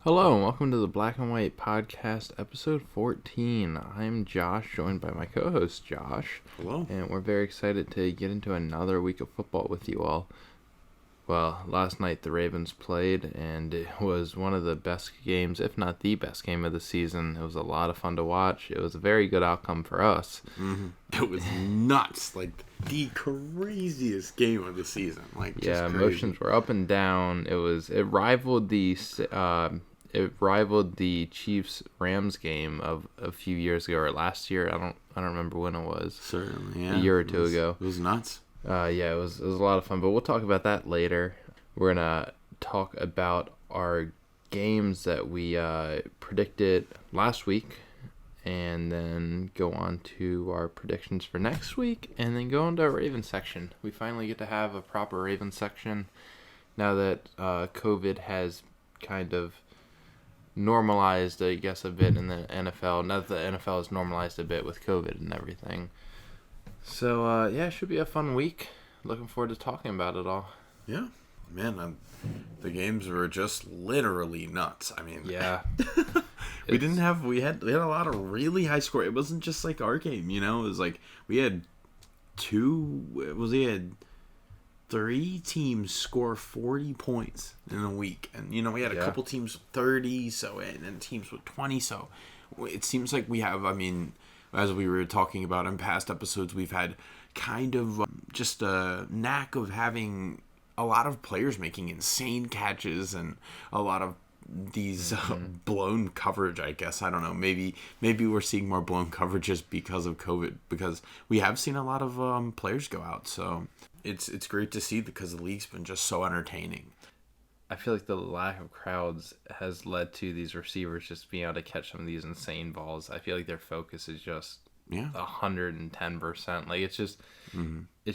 Hello, and welcome to the Black and White Podcast, episode 14. I'm Josh, joined by my co-host Josh. Hello. And we're very excited to get into another week of football with you all. Well, last night the Ravens played, and it was one of the best games, if not the best game of the season. It was a lot of fun to watch. It was a very good outcome for us. Mm-hmm. It was nuts, like the craziest game of the season. Emotions were up and down. It rivaled the Chiefs Rams game of a few years ago or last year. I don't remember when it was. Certainly, yeah. A year or two ago. It was nuts. It was a lot of fun, but we'll talk about that later. We're gonna talk about our games that we predicted last week, and then go on to our predictions for next week, and then go into our Ravens section. We finally get to have a proper Ravens section now that COVID has kind of normalized, I guess, a bit in the NFL. Now that the NFL has normalized a bit with COVID and everything. So, it should be a fun week. Looking forward to talking about it all. Yeah. Man, the games were just literally nuts. I mean, yeah. we had a lot of really high score. It wasn't just like our game, you know? It was like we had three teams score 40 points in a week. And, we had a couple teams with 30, and then teams with 20. So it seems like we have, as we were talking about in past episodes, we've had kind of just a knack of having a lot of players making insane catches and a lot of these blown coverage, I guess. I don't know. Maybe we're seeing more blown coverages because of COVID, because we have seen a lot of players go out. So it's great to see because the league's been just so entertaining. I feel like the lack of crowds has led to these receivers just being able to catch some of these insane balls. I feel like their focus is just 110%. Like it's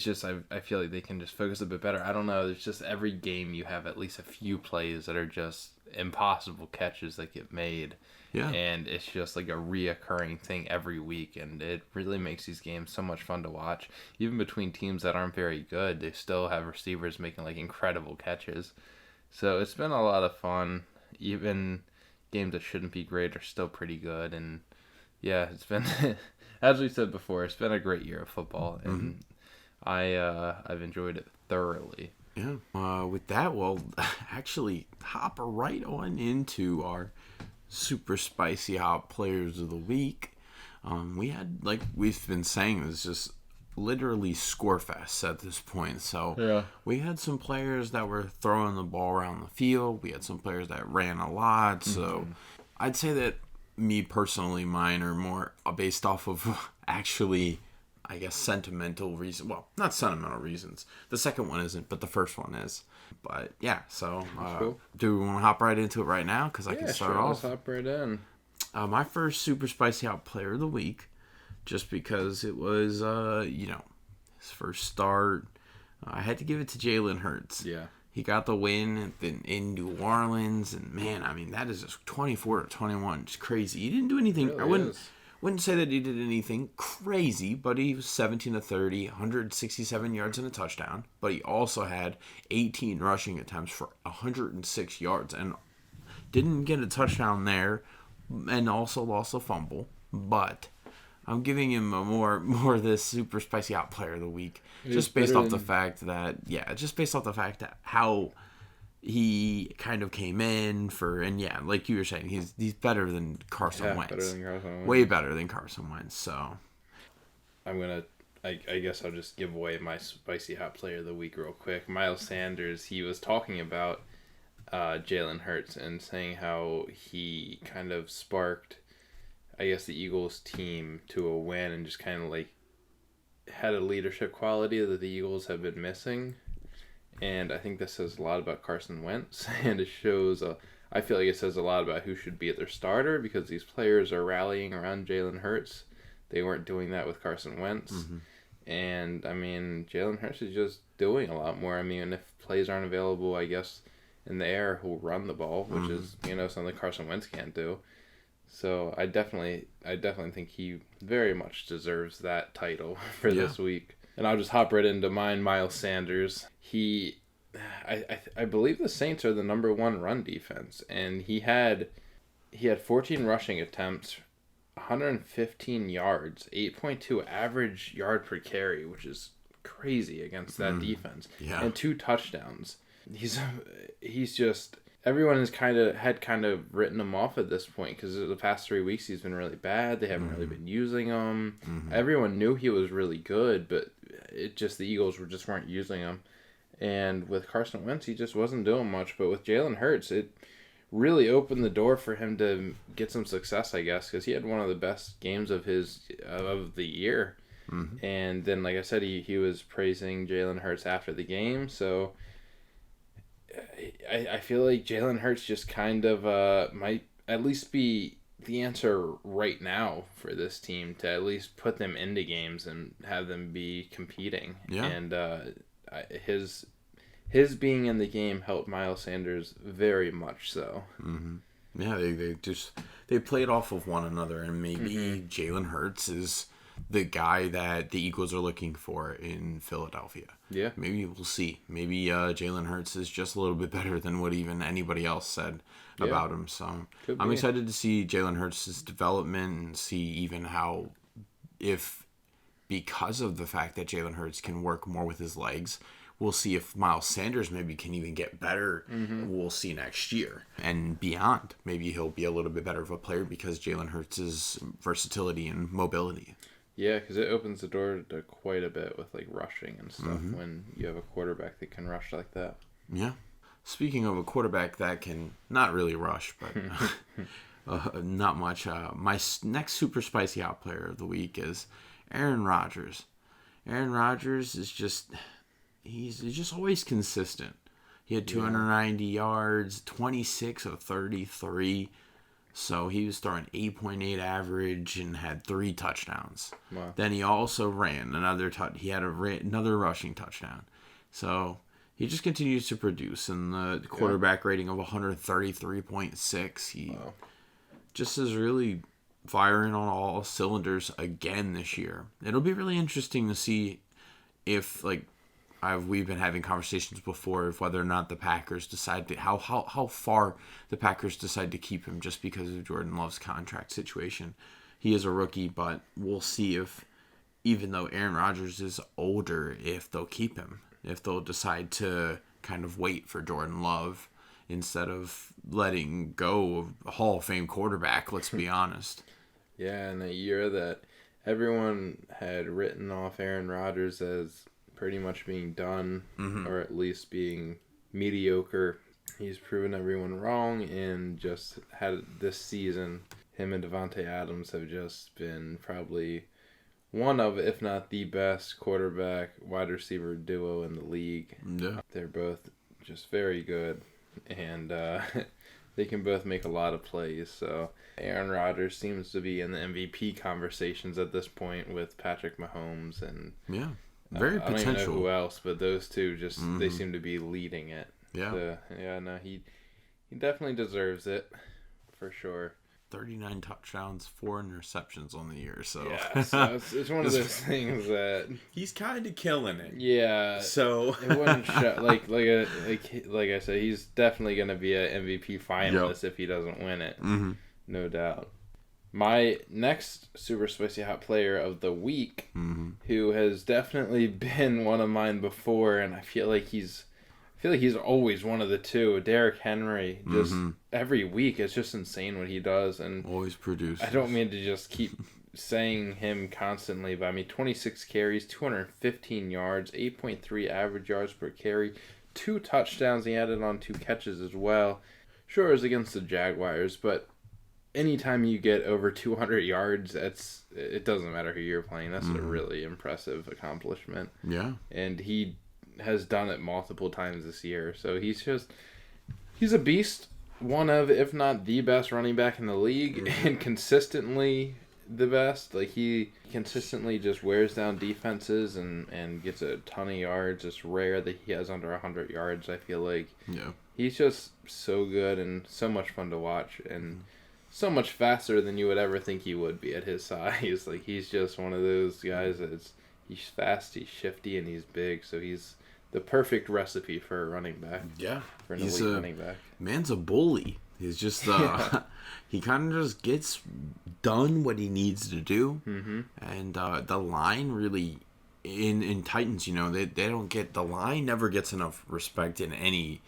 just I feel like they can just focus a bit better. I don't know. There's just every game you have at least a few plays that are just impossible catches that get made. Yeah. And it's just like a reoccurring thing every week, and it really makes these games so much fun to watch. Even between teams that aren't very good, they still have receivers making like incredible catches. So it's been a lot of fun. Even games that shouldn't be great are still pretty good. And yeah, it's been, as we said before, it's been a great year of football. And I've enjoyed it thoroughly. Yeah. With that, we'll actually hop right on into our super spicy hot players of the week. We had, like we've been saying, it's just literally score fest at this point. So we had some players that were throwing the ball around the field. We had some players that ran a lot. So I'd say that me personally, mine are more based off of actually, I guess, sentimental reasons. Well, not sentimental reasons. The second one isn't, but the first one is. But yeah, so cool. Do we want to hop right into it right now? Because I can start off. Let's hop right in. My first super spicy hot player of the week, just because it was, his first start. I had to give it to Jalen Hurts. Yeah. He got the win in New Orleans, and man, that is just 24-21, just crazy. He didn't do anything. Really I wouldn't say that he did anything crazy, but he was 17-30, 167 yards and a touchdown. But he also had 18 rushing attempts for 106 yards, and didn't get a touchdown there, and also lost a fumble. But I'm giving him a more this super spicy hot player of the week, just based off the fact that how he kind of came in like you were saying, he's better than Carson Wentz. Better than Carson Wentz. Way better than Carson Wentz. So I guess I'll just give away my spicy hot player of the week real quick. Miles Sanders, he was talking about Jalen Hurts and saying how he kind of sparked, I guess, the Eagles team to a win, and just kind of like had a leadership quality that the Eagles have been missing. And I think this says a lot about Carson Wentz, and it shows I feel like it says a lot about who should be at their starter, because these players are rallying around Jalen Hurts. They weren't doing that with Carson Wentz. And Jalen Hurts is just doing a lot more. If plays aren't available, I guess in the air, he'll run the ball, which is something Carson Wentz can't do. So I definitely think he very much deserves that title for this week. And I'll just hop right into mine, Miles Sanders. He I believe the Saints are the number one run defense, and he had 14 rushing attempts, 115 yards, 8.2 average yard per carry, which is crazy against that defense, and 2 touchdowns. He's just everyone has kind of written him off at this point because the past 3 weeks he's been really bad. They haven't really been using him. Everyone knew he was really good, but the Eagles weren't using him. And with Carson Wentz, he just wasn't doing much. But with Jalen Hurts, it really opened the door for him to get some success, I guess, because he had one of the best games of the year. And then, like I said, he was praising Jalen Hurts after the game. So I feel like Jalen Hurts just kind of might at least be the answer right now for this team to at least put them into games and have them be competing. Yeah. And his being in the game helped Miles Sanders very much so. Yeah, they played off of one another, and maybe Jalen Hurts is the guy that the Eagles are looking for in Philadelphia. Yeah. Maybe we'll see. Maybe Jalen Hurts is just a little bit better than what even anybody else said about him. So I'm excited to see Jalen Hurts' development and see even how, if because of the fact that Jalen Hurts can work more with his legs, we'll see if Miles Sanders maybe can even get better. We'll see next year and beyond. Maybe he'll be a little bit better of a player because Jalen Hurts' versatility and mobility. Yeah, because it opens the door to quite a bit with like rushing and stuff when you have a quarterback that can rush like that. Yeah. Speaking of a quarterback that can not really rush, but not much. My next super spicy hot player of the week is Aaron Rodgers. Aaron Rodgers is just he's just always consistent. He had 290 yards, 26 of 33. So he was throwing 8.8 average and had 3 touchdowns. Wow. Then he also ran another he had another rushing touchdown. So he just continues to produce, and the quarterback rating of 133.6. He just is really firing on all cylinders again this year. It'll be really interesting to see if we've been having conversations before of whether or not the Packers decide to how far the Packers decide to keep him just because of Jordan Love's contract situation. He is a rookie, but we'll see if, even though Aaron Rodgers is older, if they'll keep him, if they'll decide to kind of wait for Jordan Love instead of letting go of a Hall of Fame quarterback, let's be honest. Yeah, in a year that everyone had written off Aaron Rodgers as pretty much being done, or at least being mediocre, he's proven everyone wrong, and just had this season, him and Davante Adams have just been probably one of, if not the best quarterback wide receiver duo in the league. Yeah. They're both just very good, and they can both make a lot of plays. So Aaron Rodgers seems to be in the MVP conversations at this point with Patrick Mahomes and very potential. I don't even know who else, but those two just they seem to be leading it. Yeah. So, he definitely deserves it for sure. 39 touchdowns, 4 interceptions on the year. So yeah, so it's one of those things that he's kind of killing it. Yeah. So it wouldn't show, like I said, he's definitely going to be an MVP finalist if he doesn't win it. No doubt. My next super spicy hot player of the week, who has definitely been one of mine before, and I feel like he's always one of the two. Derrick Henry, just every week, it's just insane what he does, and always produce. I don't mean to just keep saying him constantly, but I mean 26 carries, 215 yards, 8.3 average yards per carry, 2 touchdowns. He added on 2 catches as well. Sure, it was against the Jaguars, but anytime you get over 200 yards, it doesn't matter who you're playing. That's a really impressive accomplishment. Yeah, and he has done it multiple times this year. So he's a beast. One of, if not the best running back in the league, and consistently the best. Like, he consistently just wears down defenses and gets a ton of yards. It's rare that he has under 100 yards, I feel like. Yeah. He's just so good and so much fun to watch, and so much faster than you would ever think he would be at his size. Like, he's just one of those guys he's fast, he's shifty, and he's big, so he's the perfect recipe for a running back. Yeah, For an elite running back. Man's a bully. He's just he kind of just gets done what he needs to do, and the line really in Titans, they don't get the line never gets enough respect in any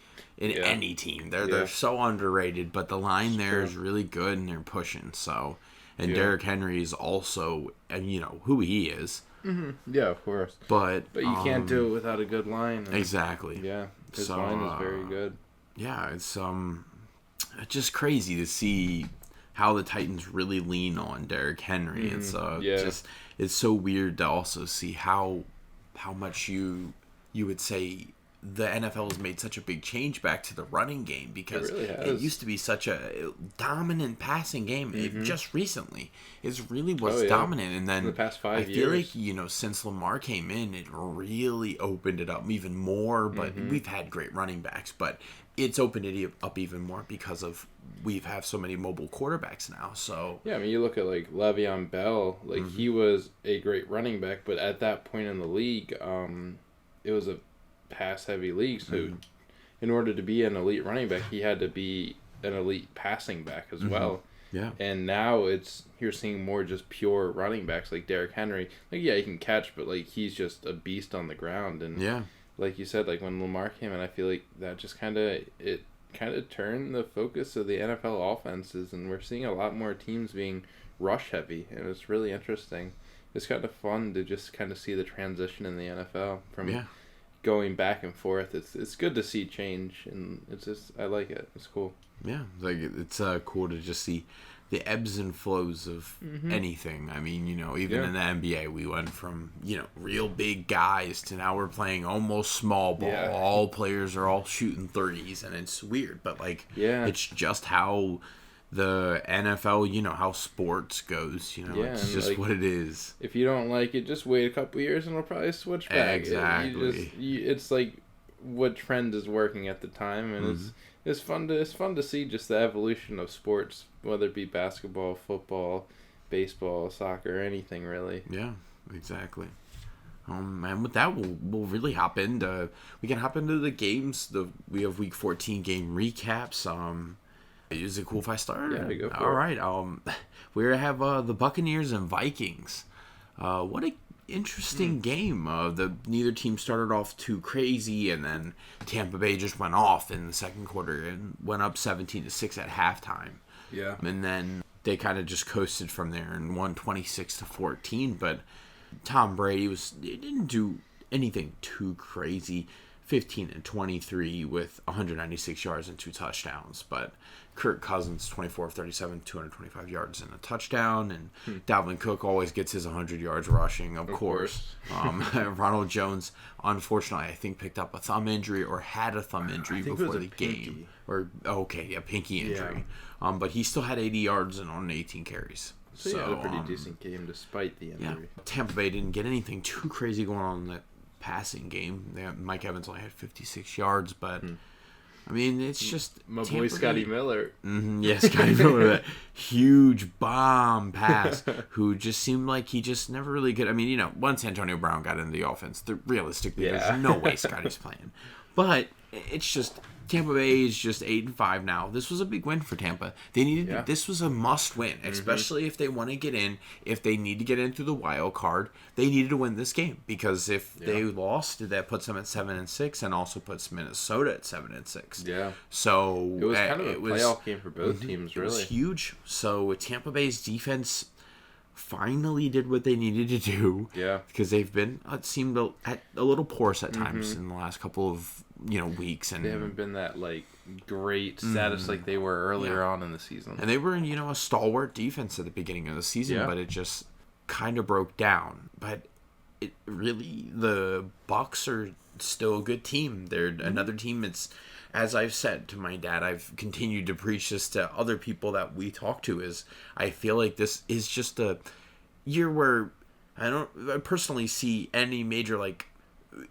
team. They're so underrated, but the line there is really good and they're pushing. So, and Derrick Henry is also, and who he is. Mm-hmm. Yeah, of course. But you can't do it without a good line. Exactly. Yeah, his line is very good. Yeah, it's just crazy to see how the Titans really lean on Derrick Henry. It's it's so weird to also see how much you would say the NFL has made such a big change back to the running game, because it used to be such a dominant passing game. It just recently is really what's dominant, and then in the past 5 years, I feel like since Lamar came in, it really opened it up even more. But we've had great running backs, but it's opened it up even more because of we have so many mobile quarterbacks now. So yeah, I mean, you look at like Le'Veon Bell, like he was a great running back, but at that point in the league, it was a pass-heavy league. So in order to be an elite running back, he had to be an elite passing back as well. Yeah. And now you're seeing more just pure running backs like Derrick Henry. Like, yeah, he can catch, but like he's just a beast on the ground. And like you said, like when Lamar came in, I feel like that just kind of turned the focus of the NFL offenses, and we're seeing a lot more teams being rush heavy, and it's really interesting. It's kind of fun to just kind of see the transition in the NFL from going back and forth. It's good to see change, and I like it. It's cool. Yeah, like it's cool to just see the ebbs and flows of anything. I mean, even in the NBA, we went from, real big guys to now we're playing almost small ball. Yeah. All players are all shooting 30s, and it's weird, but it's just how the NFL, how sports goes, it's just what it is. If you don't like it, just wait a couple years and it'll probably switch back. Exactly. It's like what trend is working at the time, and it's fun to see just the evolution of sports, whether it be basketball, football, baseball, soccer, anything really. Yeah, exactly. And with that, we'll really hop into the games. We have Week 14 game recaps. Is it cool if I start? Yeah, go for it. All right. We have the Buccaneers and Vikings. What a interesting game. Neither team started off too crazy, and then Tampa Bay just went off in the second quarter and went up 17-6 at halftime. Yeah. And then they kind of just coasted from there and won 26-14. But Tom Brady didn't do anything too crazy. 15-23 with 196 yards and 2 touchdowns. But Kirk Cousins, 24 of 37, 225 yards and a touchdown. And Dalvin Cook always gets his 100 yards rushing, of course. Ronald Jones, unfortunately, I think picked up a thumb injury or had a thumb injury before the game. Pinky injury. Yeah. But he still had 80 yards and on 18 carries. So yeah, a pretty decent game despite the injury. Yeah. Tampa Bay didn't get anything too crazy going on in that passing game. Mike Evans only had 56 yards, but I mean, it's just my boy Scotty Miller. Scotty Miller, that huge bomb pass. Who just seemed like he just never really could. I mean, once Antonio Brown got into the offense, realistically, there's no way Scotty's playing. But it's just Tampa Bay is just 8-5 now. This was a big win for Tampa. They needed this was a must win, especially if they want to get in. If they need to get into the wild card, they needed to win this game, because if they lost, that puts them at 7-6 and also puts Minnesota at 7-6. Yeah. So it was kind of a playoff game for both teams. Really, it was huge. So Tampa Bay's defense finally did what they needed to do. Yeah. Because they've been seemed a little porous at times in the last couple of weeks, and they haven't been that great status like they were earlier on in the season. And they were in a stalwart defense at the beginning of the season, but it just kind of broke down. But it really, the Bucs are still a good team. They're another team. It's, as I've said to my dad, I've continued to preach this to other people that we talk to, is I feel like this is just a year where I personally see any major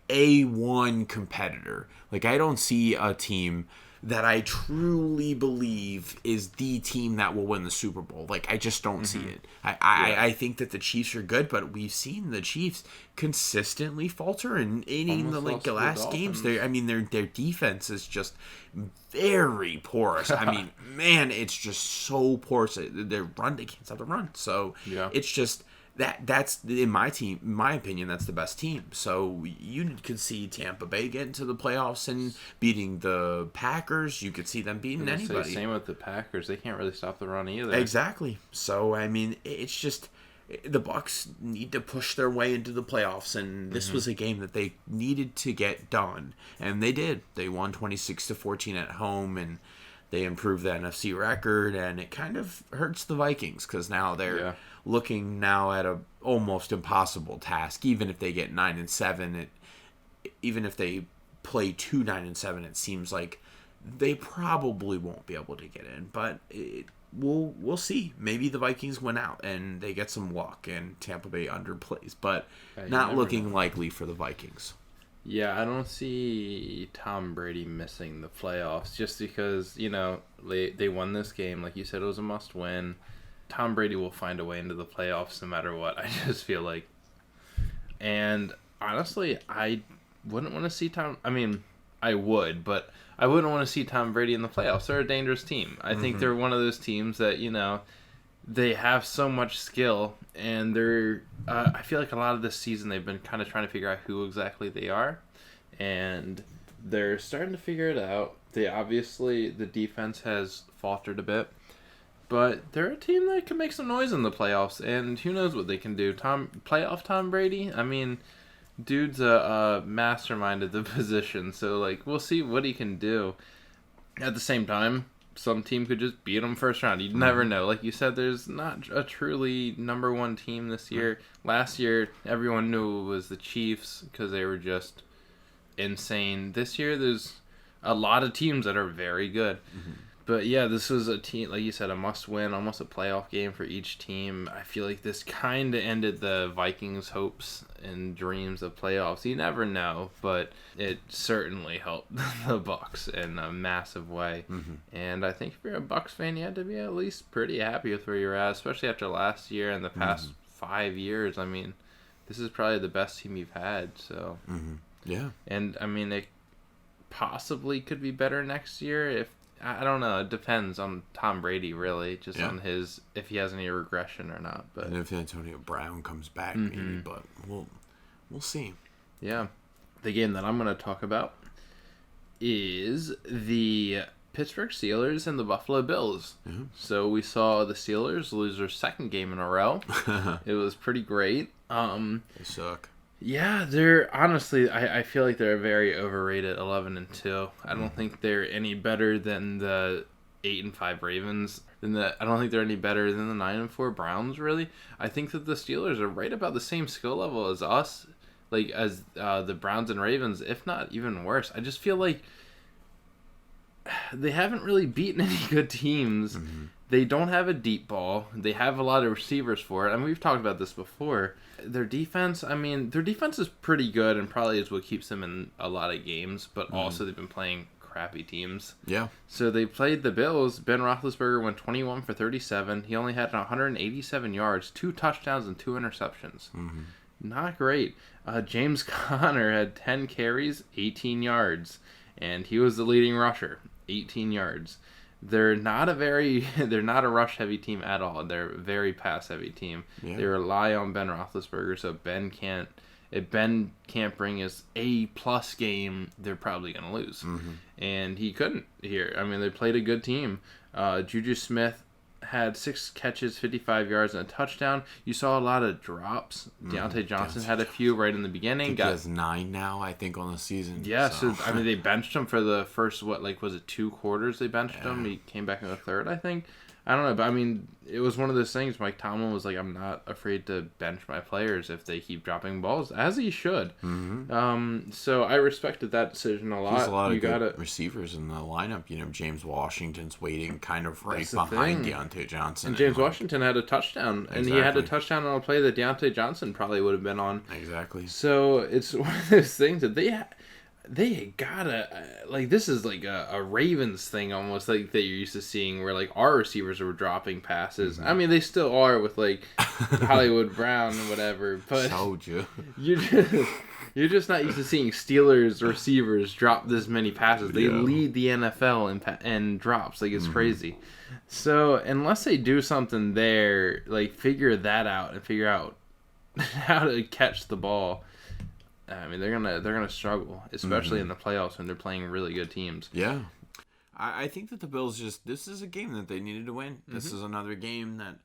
A1 competitor. I don't see a team that I truly believe is the team that will win the Super Bowl. Like, I just don't see it. I think that the Chiefs are good, but we've seen the Chiefs consistently falter and in the last games. Their defense is just very porous. I mean, man, it's just so porous. They can't stop the run. So it's just that's in my opinion, that's the best team. So you could see Tampa Bay get into the playoffs and beating the Packers. You could see them beating anybody. Same with the Packers. They can't really stop the run either. Exactly. So I mean, it's just the Bucs need to push their way into the playoffs, and this was a game that they needed to get done, and they did. They won 26-14 at home, and they improved the NFC record, and it kind of hurts the Vikings because now they're looking now at a almost impossible task. Even if they get 9-7, even if they play 9-7, it seems like they probably won't be able to get in. But we'll see. Maybe the Vikings win out and they get some luck and Tampa Bay underplays, but not looking likely for the Vikings. Yeah, I don't see Tom Brady missing the playoffs just because, they won this game. Like you said, it was a must-win. Tom Brady will find a way into the playoffs no matter what, I just feel like. And honestly, I wouldn't want to see I would, but I wouldn't want to see Tom Brady in the playoffs. They're a dangerous team. I think they're one of those teams that, they have so much skill, and they're I feel like a lot of this season they've been kind of trying to figure out who exactly they are, and they're starting to figure it out. The defense has faltered a bit, but they're a team that can make some noise in the playoffs, and who knows what they can do. Playoff Tom Brady, I mean, dude's a mastermind at the position, so we'll see what he can do. At the same time, some team could just beat him first round. You'd never know. Like you said, there's not a truly number one team this year. Last year, everyone knew it was the Chiefs because they were just insane. This year, there's a lot of teams that are very good. But yeah, this was a team, like you said, a must-win, almost a playoff game for each team. I feel like this kind of ended the Vikings' hopes and dreams of playoffs. You never know, but it certainly helped the Bucs in a massive way. And I think if you're a Bucs fan, you had to be at least pretty happy with where you're at, especially after last year and the past 5 years. I mean, this is probably the best team you've had. So yeah, and I mean, it possibly could be better next year if. I don't know. It depends on Tom Brady, really, just on if he has any regression or not. But and if Antonio Brown comes back, maybe. But we'll see. Yeah, the game that I'm going to talk about is the Pittsburgh Steelers and the Buffalo Bills. So we saw the Steelers lose their second game in a row. It was pretty great. They suck. Yeah, they're honestly. I feel like they're very overrated. 11-2. I don't think they're any better than the 8-5 Ravens. I don't think they're any better than the 9-4 Browns. Really, I think that the Steelers are right about the same skill level as us, as the Browns and Ravens, if not even worse. I just feel like they haven't really beaten any good teams. They don't have a deep ball. They have a lot of receivers for it. I mean, we've talked about this before. Their defense is pretty good and probably is what keeps them in a lot of games, but also they've been playing crappy teams. Yeah. So they played the Bills. Ben Roethlisberger went 21 for 37. He only had 187 yards, 2 touchdowns, and 2 interceptions. Not great. James Conner had 10 carries, 18 yards, and he was the leading rusher, 18 yards. They're not a rush heavy team at all. They're a very pass heavy team. Yeah. They rely on Ben Roethlisberger, so if Ben can't bring his A+ game, they're probably gonna lose. And he couldn't here. I mean, they played a good team. Juju Smith had 6 catches, 55 yards, and a touchdown. You saw a lot of drops. Deontay Johnson had a few right in the beginning. He has 9 now, I think, on the season. Yeah, so I mean, they benched him for the first, was it 2 quarters they benched him? He came back in the third, I think. I don't know, but I mean, it was one of those things. Mike Tomlin was like, I'm not afraid to bench my players if they keep dropping balls, as he should. So I respected that decision a lot. There's a lot of good receivers in the lineup. James Washington's waiting kind of right behind Deontay Johnson. And James Washington had a touchdown, and he had a touchdown on a play that Deontay Johnson probably would have been on. Exactly. So it's one of those things that they gotta this is like a Ravens thing almost, like that you're used to seeing, where like our receivers were dropping passes. I mean, they still are with like Hollywood Brown and whatever, but Soldier. you're just not used to seeing Steelers receivers drop this many passes. They lead the NFL in drops. Like, it's crazy. So unless they do something there, like figure that out and figure out how to catch the ball, I mean, they're gonna struggle, especially in the playoffs when they're playing really good teams. Yeah, I think that the Bills this is a game that they needed to win. This is another game that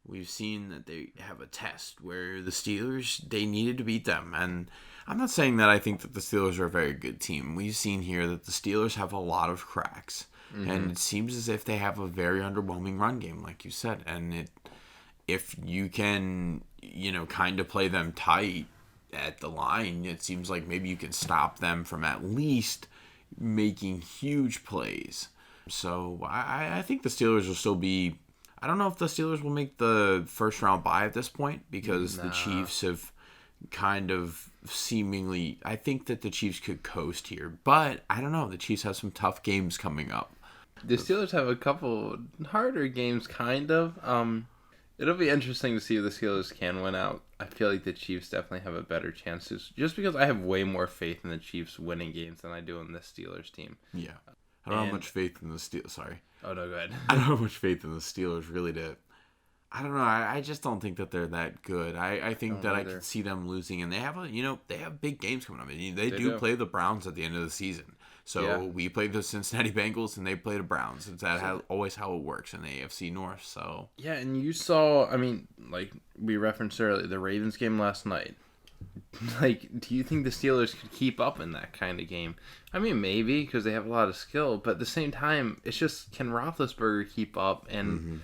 we've seen that they have a test where the Steelers, they needed to beat them. And I'm not saying that I think that the Steelers are a very good team. We've seen here that the Steelers have a lot of cracks, and it seems as if they have a very underwhelming run game, like you said. And if you can, kind of play them tight at the line, it seems like maybe you can stop them from at least making huge plays. So I think the Steelers will still be... I don't know if the Steelers will make the first round bye at this point, because the Chiefs have kind of seemingly... I think that the Chiefs could coast here, but I don't know. The Chiefs have some tough games coming up. The Steelers have a couple harder games, kind of. It'll be interesting to see if the Steelers can win out. I feel like the Chiefs definitely have a better chance, just because I have way more faith in the Chiefs winning games than I do in this Steelers team. Yeah. I don't have much faith in the Steelers. Sorry. Oh, no, go ahead. I don't have much faith in the Steelers, really, I don't know. I just don't think that they're that good. I think that I could see them losing, and they have they have big games coming up. I mean, they do play the Browns at the end of the season. So we play the Cincinnati Bengals, and they play the Browns. It's always how it works in the AFC North. So yeah, and you saw, I mean, like we referenced earlier, the Ravens game last night. Like, do you think the Steelers could keep up in that kind of game? I mean, maybe, because they have a lot of skill, but at the same time, it's just, can Roethlisberger keep up? And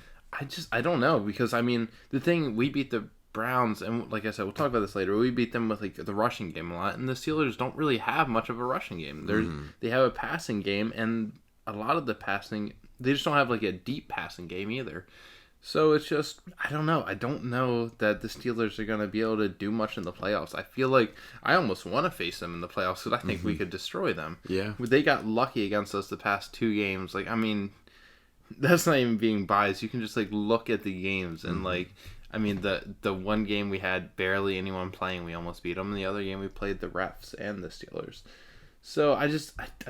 I don't know, because I mean, the thing, we beat the Browns, and like I said, we'll talk about this later. We beat them with like the rushing game a lot, and the Steelers don't really have much of a rushing game. They have a passing game, and a lot of the passing, they just don't have like a deep passing game either. So it's just, I don't know. I don't know that the Steelers are going to be able to do much in the playoffs. I feel like I almost want to face them in the playoffs because I think we could destroy them. Yeah. They got lucky against us the past 2 games. Like, I mean, that's not even being biased. You can just like look at the games and like, I mean, the one game we had barely anyone playing, we almost beat them. And the other game we played the refs and the Steelers. So I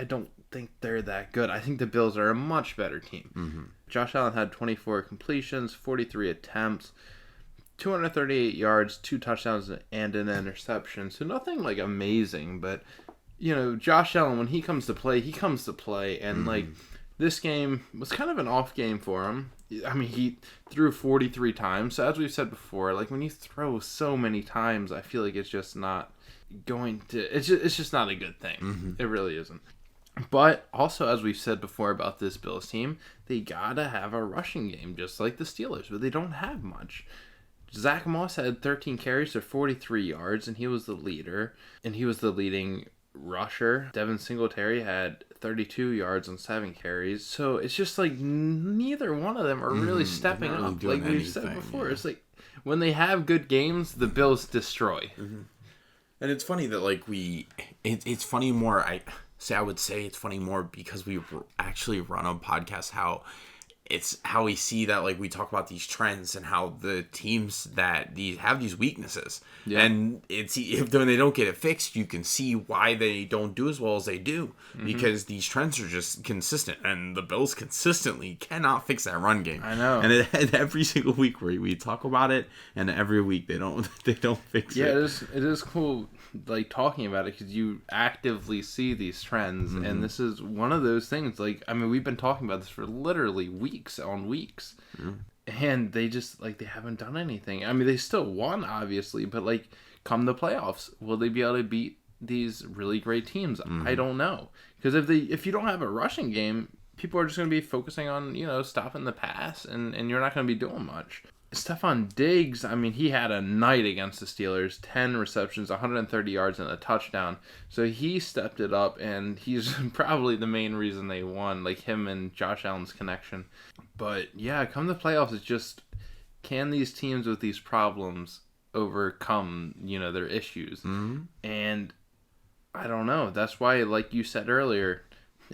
don't think they're that good. I think the Bills are a much better team. Josh Allen had 24 completions, 43 attempts, 238 yards, 2 touchdowns, and an interception. So nothing like amazing, but Josh Allen, when he comes to play, he comes to play. And like, this game was kind of an off game for him. I mean, he threw 43 times. So as we've said before, like when you throw so many times, I feel like it's just not going to, it's just not a good thing. It really isn't. But also, as we've said before about this Bills team, they gotta have a rushing game just like the Steelers, but they don't have much. Zach Moss had 13 carries for 43 yards, and he was the leader, and he was the leading rusher. Devin Singletary had 32 yards on 7 carries. So it's just like neither one of them are really stepping up. Like we've said before, it's like when they have good games, the Bills destroy. And it's funny that like it's funny more. I would say it's funny more because we actually run a podcast, how we see that, like, we talk about these trends and how the teams that have these weaknesses, and when they don't get it fixed, you can see why they don't do as well as they do, because these trends are just consistent, and the Bills consistently cannot fix that run game. I know, and every single week we talk about it, and every week they don't fix it. Yeah, it is cool, like, talking about it, because you actively see these trends, and this is one of those things. Like, I mean, we've been talking about this for literally weeks on weeks, and they just, like, they haven't done anything. I mean, they still won, obviously, but, like, come the playoffs, will they be able to beat these really great teams? I don't know, because if you don't have a rushing game, people are just going to be focusing on, stopping the pass, and you're not going to be doing much. Stephon Diggs, I mean, he had a night against the Steelers, 10 receptions, 130 yards, and a touchdown. So he stepped it up, and he's probably the main reason they won, like him and Josh Allen's connection. But yeah, come the playoffs, it's just, can these teams with these problems overcome, their issues? And I don't know. That's why, like you said earlier,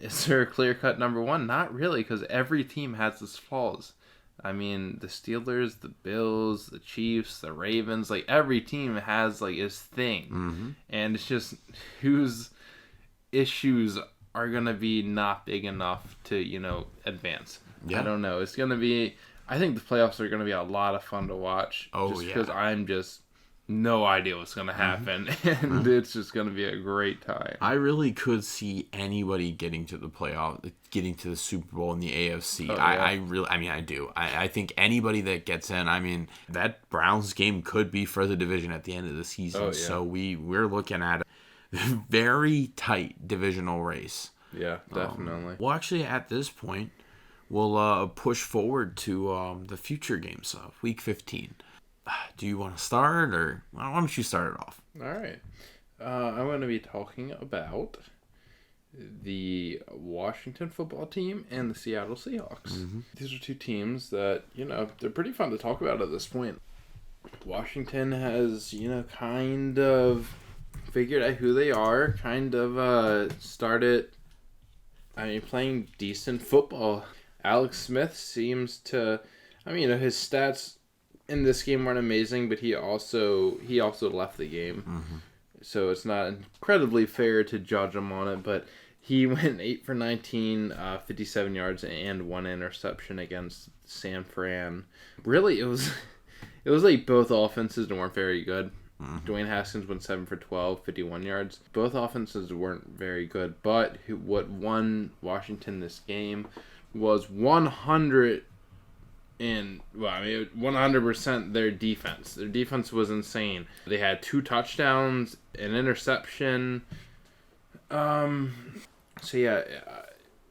is there a clear-cut number one? Not really, because every team has its flaws. I mean, the Steelers, the Bills, the Chiefs, the Ravens, like every team has like its thing. Mm-hmm. And it's just whose issues are going to be not big enough to, advance. Yeah. I don't know. It's going to be, I think the playoffs are going to be a lot of fun to watch. Oh, just yeah. because I'm just no idea what's going to happen. And it's just going to be a great time. I really could see anybody getting to the playoff, getting to the Super Bowl in the AFC. Oh, yeah. I do. I think anybody that gets in, that Browns game could be for the division at the end of the season. Oh, yeah. So we're looking at a very tight divisional race. Yeah, definitely. Well, actually, at this point, we'll push forward to the future games of Week 15. Do you want to start, or why don't you start it off? All right. I'm going to be talking about the Washington football team and the Seattle Seahawks. Mm-hmm. These are two teams that, they're pretty fun to talk about at this point. Washington has, kind of figured out who they are, kind of started, playing decent football. Alex Smith seems to, his stats in this game weren't amazing, but he also left the game. Mm-hmm. So it's not incredibly fair to judge him on it, but he went 8 for 19, 57 yards, and 1 interception against San Fran. Really, it was like both offenses weren't very good. Mm-hmm. Dwayne Haskins went 7 for 12, 51 yards. Both offenses weren't very good, but what won Washington this game was 100% their defense. Their defense was insane. They had 2 touchdowns, an interception.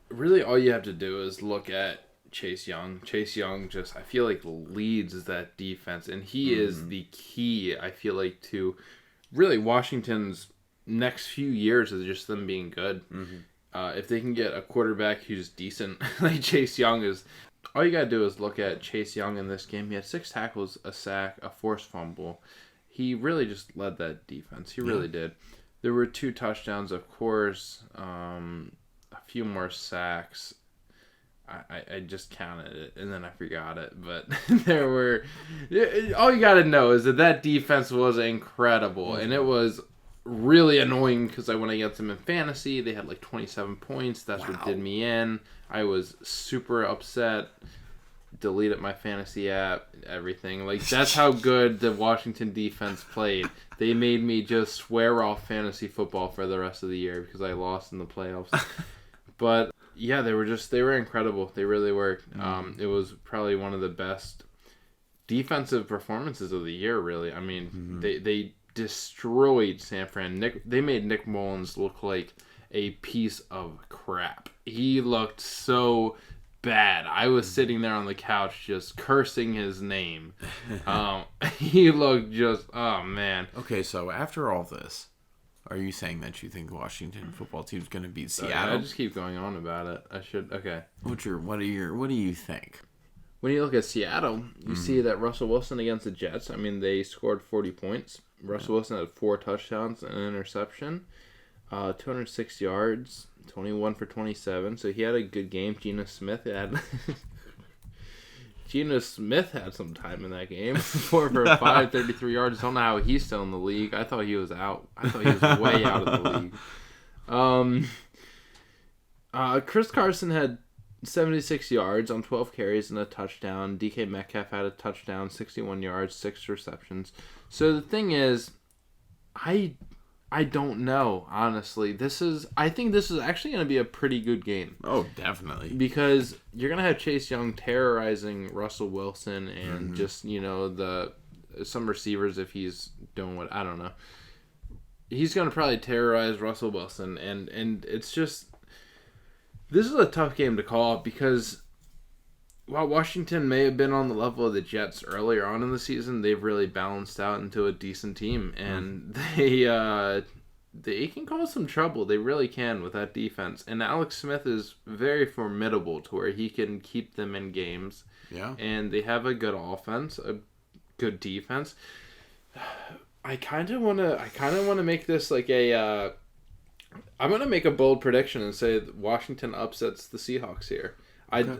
Really all you have to do is look at Chase Young. Chase Young just, I feel like, leads that defense, and he is the key, I feel like, to really Washington's next few years is just them being good. Mm-hmm. If they can get a quarterback who's decent, like Chase Young is, all you gotta do is look at Chase Young in this game. He had 6 tackles, a sack, a forced fumble. He really just led that defense. He really did. There were 2 touchdowns, of course, a few more sacks. I just counted it, and then I forgot it. But there were... All you gotta know is that defense was incredible, and it was really annoying because I went against them in fantasy. They had like 27 points. That's what did me in. I was super upset. Deleted my fantasy app, everything. Like, that's how good the Washington defense played. They made me just swear off fantasy football for the rest of the year because I lost in the playoffs. But yeah, they were incredible. They really were. It was probably one of the best defensive performances of the year, really. They destroyed San Fran. They made Nick Mullins look like a piece of crap. He looked so bad. I was sitting there on the couch just cursing his name. He looked just, oh man. Okay, so after all this, are you saying that you think the Washington football team's going to beat Seattle? I just keep going on about it. I should. Okay. What do you think? When you look at Seattle, you see that Russell Wilson against the Jets, they scored 40 points. Russell Wilson had 4 touchdowns and an interception, 206 yards, 21 for 27. So he had a good game. Geno Smith had some time in that game. 4 for 5, 33 yards. I don't know how he's still in the league. I thought he was out. I thought he was way out of the league. Chris Carson had 76 yards on 12 carries and a touchdown. DK Metcalf had a touchdown, 61 yards, 6 receptions. So the thing is, I don't know, honestly. I think this is actually going to be a pretty good game. Oh, definitely. Because you're going to have Chase Young terrorizing Russell Wilson and just, some receivers if he's doing what, I don't know. He's going to probably terrorize Russell Wilson, and it's just, this is a tough game to call because while Washington may have been on the level of the Jets earlier on in the season, they've really balanced out into a decent team, and they can cause some trouble. They really can with that defense. And Alex Smith is very formidable to where he can keep them in games. Yeah. And they have a good offense, a good defense. I kind of want to make this like a I'm gonna make a bold prediction and say that Washington upsets the Seahawks here. Okay.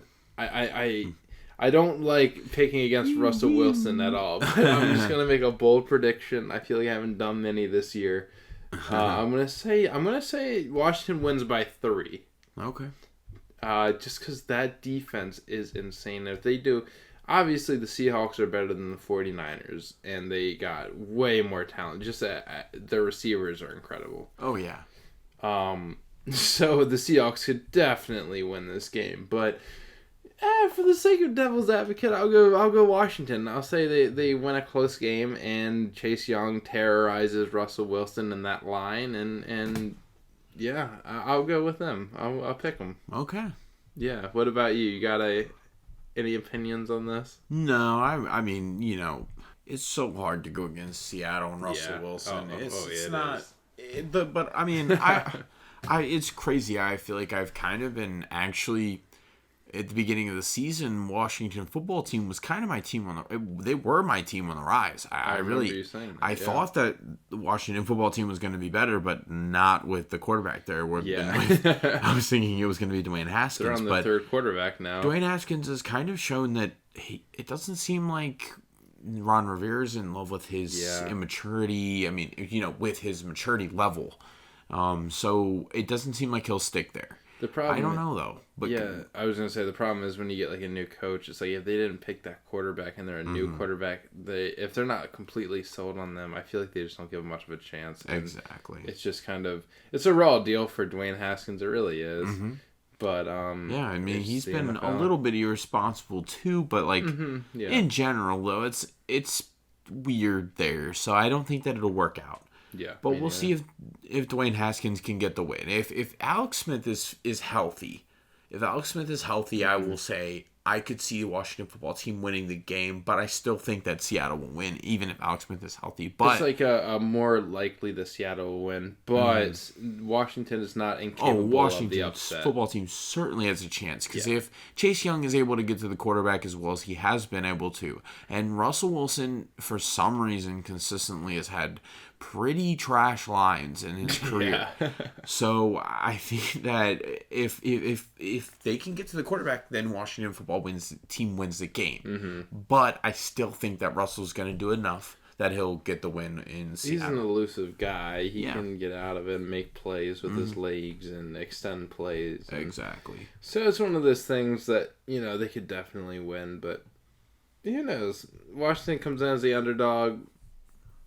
I don't like picking against Russell Wilson at all. But I'm just gonna make a bold prediction. I feel like I haven't done many this year. I'm gonna say Washington wins by 3. Okay. Just because that defense is insane. If they do, obviously the Seahawks are better than the 49ers, and they got way more talent. Just their receivers are incredible. Oh yeah. So the Seahawks could definitely win this game, but for the sake of devil's advocate, I'll go Washington. I'll say they win a close game, and Chase Young terrorizes Russell Wilson in that line, and yeah, I'll go with them. I'll pick them. Okay. Yeah. What about you? You got any opinions on this? No, I mean, it's so hard to go against Seattle and Russell Wilson. It's not. But I mean, it's crazy. I feel like I've kind of been actually at the beginning of the season. Washington football team was kind of my team they were my team on the rise. I really, thought that the Washington football team was going to be better, but not with the quarterback there. I was thinking it was going to be Dwayne Haskins. They're on the third quarterback now. Dwayne Haskins has kind of shown that it doesn't seem like Ron Rivera's in love with his immaturity. I mean, with his maturity level. So it doesn't seem like he'll stick there. The problem, I don't know though. But I was gonna say the problem is when you get like a new coach. It's like if they didn't pick that quarterback and they're a new quarterback, if they're not completely sold on them, I feel like they just don't give them much of a chance. And exactly. It's just it's a raw deal for Dwayne Haskins. It really is. Mm-hmm. But yeah, I mean he's been a little bit irresponsible too. But like in general though, it's weird there. So I don't think that it'll work out. Yeah, but we'll see if Dwayne Haskins can get the win. If Alex Smith is healthy, I will say I could see the Washington football team winning the game, but I still think that Seattle will win, even if Alex Smith is healthy. But it's like a more likely the Seattle will win, but Washington is not incapable of the upset. Football team certainly has a chance, because if Chase Young is able to get to the quarterback as well as he has been able to, and Russell Wilson, for some reason, consistently has had pretty trash lines in his career. So I think that if they can get to the quarterback, then Washington football team wins the game. Mm-hmm. But I still think that Russell's going to do enough that he'll get the win in Seattle. He's an elusive guy. He can get out of it and make plays with his legs and extend plays. Exactly. So it's one of those things that, they could definitely win, but who knows? Washington comes in as the underdog.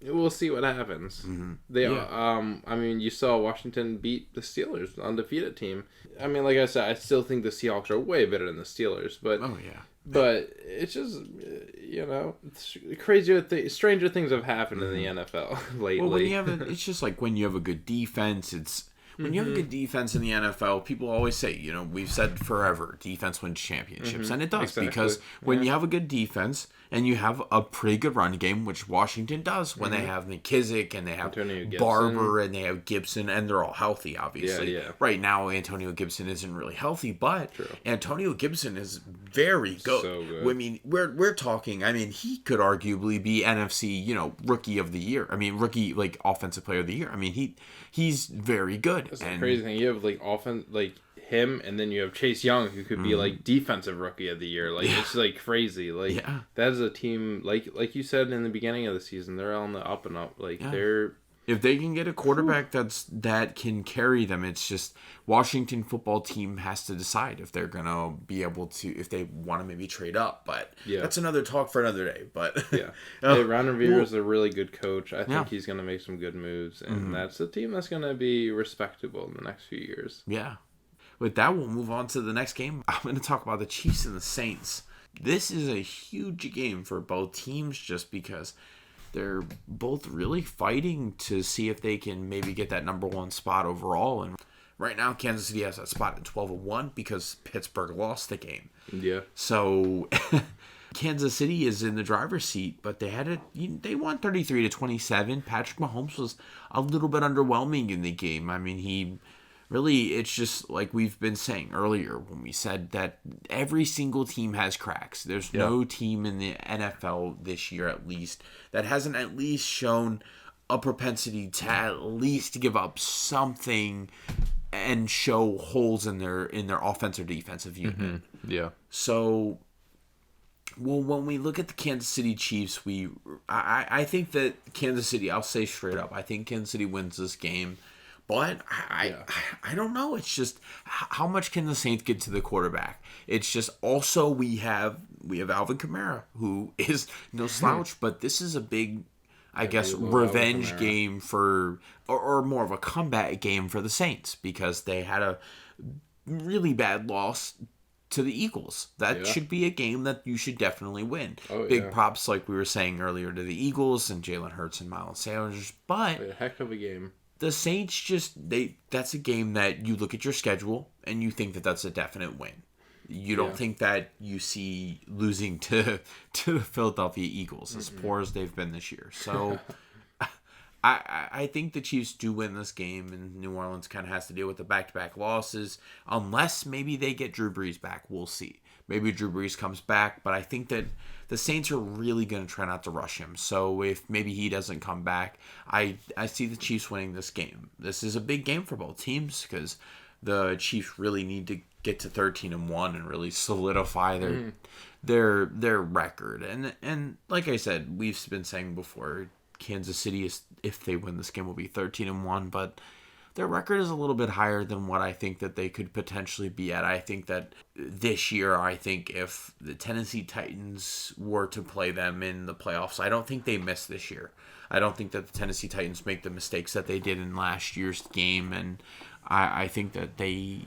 We'll see what happens. Mm-hmm. I mean, you saw Washington beat the Steelers, undefeated team. I mean, like I said, I still think the Seahawks are way better than the Steelers, but but it's just stranger things have happened in the NFL lately. Well, it's just like when you have a good defense, when you have a good defense in the NFL, people always say, we've said forever, defense wins championships. And it does, because when you have a good defense and you have a pretty good run game, which Washington does, when they have McKissick and they have Barber and they have Gibson, and they're all healthy, obviously. Right now, Antonio Gibson isn't really healthy, but Antonio Gibson is very good. So good. I mean, we're talking, he could arguably be NFC, rookie of the year. Rookie, offensive player of the year. He's very good. That's the crazy thing. You have him, and then you have Chase Young, who could be defensive rookie of the year. It's crazy. That is a team like you said in the beginning of the season. They're on the up and up. If they can get a quarterback that can carry them, it's just Washington football team has to decide if they're gonna be able to, if they want to maybe trade up. But that's another talk for another day. But Ron Rivera is a really good coach. I think he's gonna make some good moves, and that's a team that's gonna be respectable in the next few years. Yeah. With that, we'll move on to the next game. I'm going to talk about the Chiefs and the Saints. This is a huge game for both teams, just because they're both really fighting to see if they can maybe get that number one spot overall. And right now, Kansas City has that spot at 12-1 because Pittsburgh lost the game. Yeah. So Kansas City is in the driver's seat, but they won 33-27. Patrick Mahomes was a little bit underwhelming in the game. Really, it's just like we've been saying earlier when we said that every single team has cracks. There's no team in the NFL this year, at least, that hasn't at least shown a propensity to at least give up something and show holes in their offensive or defensive unit. Yeah. So, well, when we look at the Kansas City Chiefs, I think that Kansas City, I'll say straight up, I think Kansas City wins this game. But I don't know. It's just how much can the Saints get to the quarterback? It's just also we have Alvin Kamara, who is no slouch, but this is a big, I guess, revenge game for, or more of a comeback game for the Saints, because they had a really bad loss to the Eagles. That should be a game that you should definitely win. Big props, like we were saying earlier, to the Eagles and Jalen Hurts and Miles Sanders, but a heck of a game. The Saints that's a game that you look at your schedule and you think that that's a definite win. You don't think that you see losing to the Philadelphia Eagles, as poor as they've been this year. So I think the Chiefs do win this game, and New Orleans kind of has to deal with the back-to-back losses, unless maybe they get Drew Brees back. We'll see. Maybe Drew Brees comes back, but I think that the Saints are really going to try not to rush him. So if maybe he doesn't come back, I see the Chiefs winning this game. This is a big game for both teams, because the Chiefs really need to get to 13-1 and really solidify their record. And like I said, we've been saying before, Kansas City, is, if they win this game, will be 13-1, but their record is a little bit higher than what I think that they could potentially be at. I think that this year, if the Tennessee Titans were to play them in the playoffs, I don't think they miss this year. I don't think that the Tennessee Titans make the mistakes that they did in last year's game, and I think that they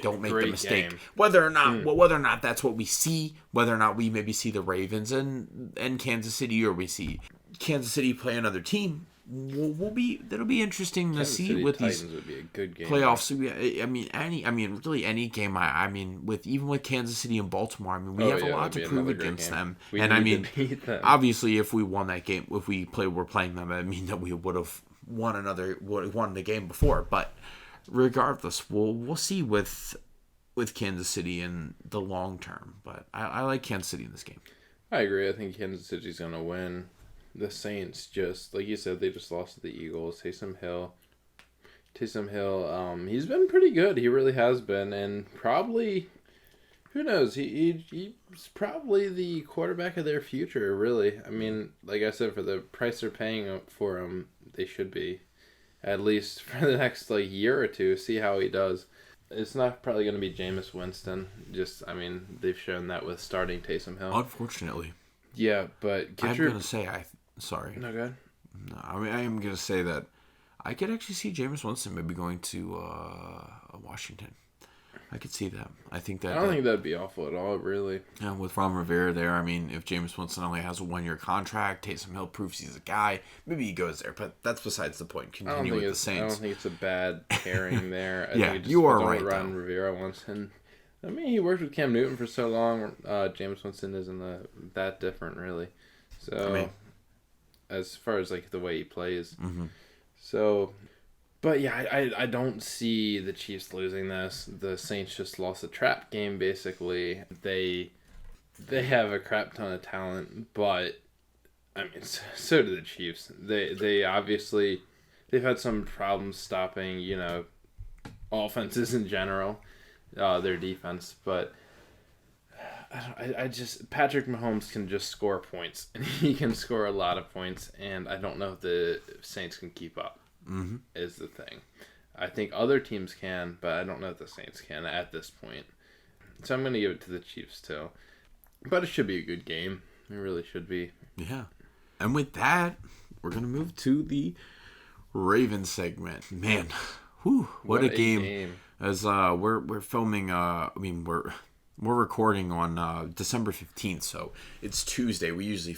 don't make the mistake. Game. Whether or not that's what we see, whether or not we maybe see the Ravens and Kansas City, or we see Kansas City play another team, that'll be interesting to see City with Titans these would be a good game. Playoffs. Really any game. With Kansas City and Baltimore, we have a lot to prove against them. Obviously, if we won that game, if we're playing them, that we would have won the game before. But regardless, we'll see with Kansas City in the long term. But I like Kansas City in this game. I agree. I think Kansas City's gonna win. The Saints, just like you said, they just lost to the Eagles. Taysom Hill, he's been pretty good. He really has been, and probably, who knows? He's probably the quarterback of their future. Really, like I said, for the price they're paying for him, they should be, at least for the next year or two. See how he does. It's not probably going to be Jameis Winston. They've shown that with starting Taysom Hill. Unfortunately. Yeah, but sorry. No, go ahead. No, I am going to say that I could actually see Jameis Winston maybe going to Washington. I could see that. I think that. I don't think that'd be awful at all, really. Yeah, with Ron Rivera there, if Jameis Winston only has a 1-year contract, Taysom Hill proves he's a guy, maybe he goes there. But that's besides the point. Continue with the Saints. I don't think it's a bad pairing there. I think you are right. Ron Rivera wants him. He worked with Cam Newton for so long. Jameis Winston isn't that different, really. So, as far as the way he plays, so. But yeah, I don't see the Chiefs losing this. The Saints just lost a trap game, basically. They have a crap ton of talent, but so do the Chiefs. They obviously they've had some problems stopping, offenses in general, their defense. But I just Patrick Mahomes can just score points, and he can score a lot of points, and I don't know if the Saints can keep up. Is the thing. I think other teams can, but I don't know if the Saints can at this point. So I'm going to give it to the Chiefs too. But it should be a good game. It really should be. Yeah. And with that, we're going to move to the Ravens segment. Man, what a game. As we're filming, we're recording on December 15th, so it's Tuesday. We usually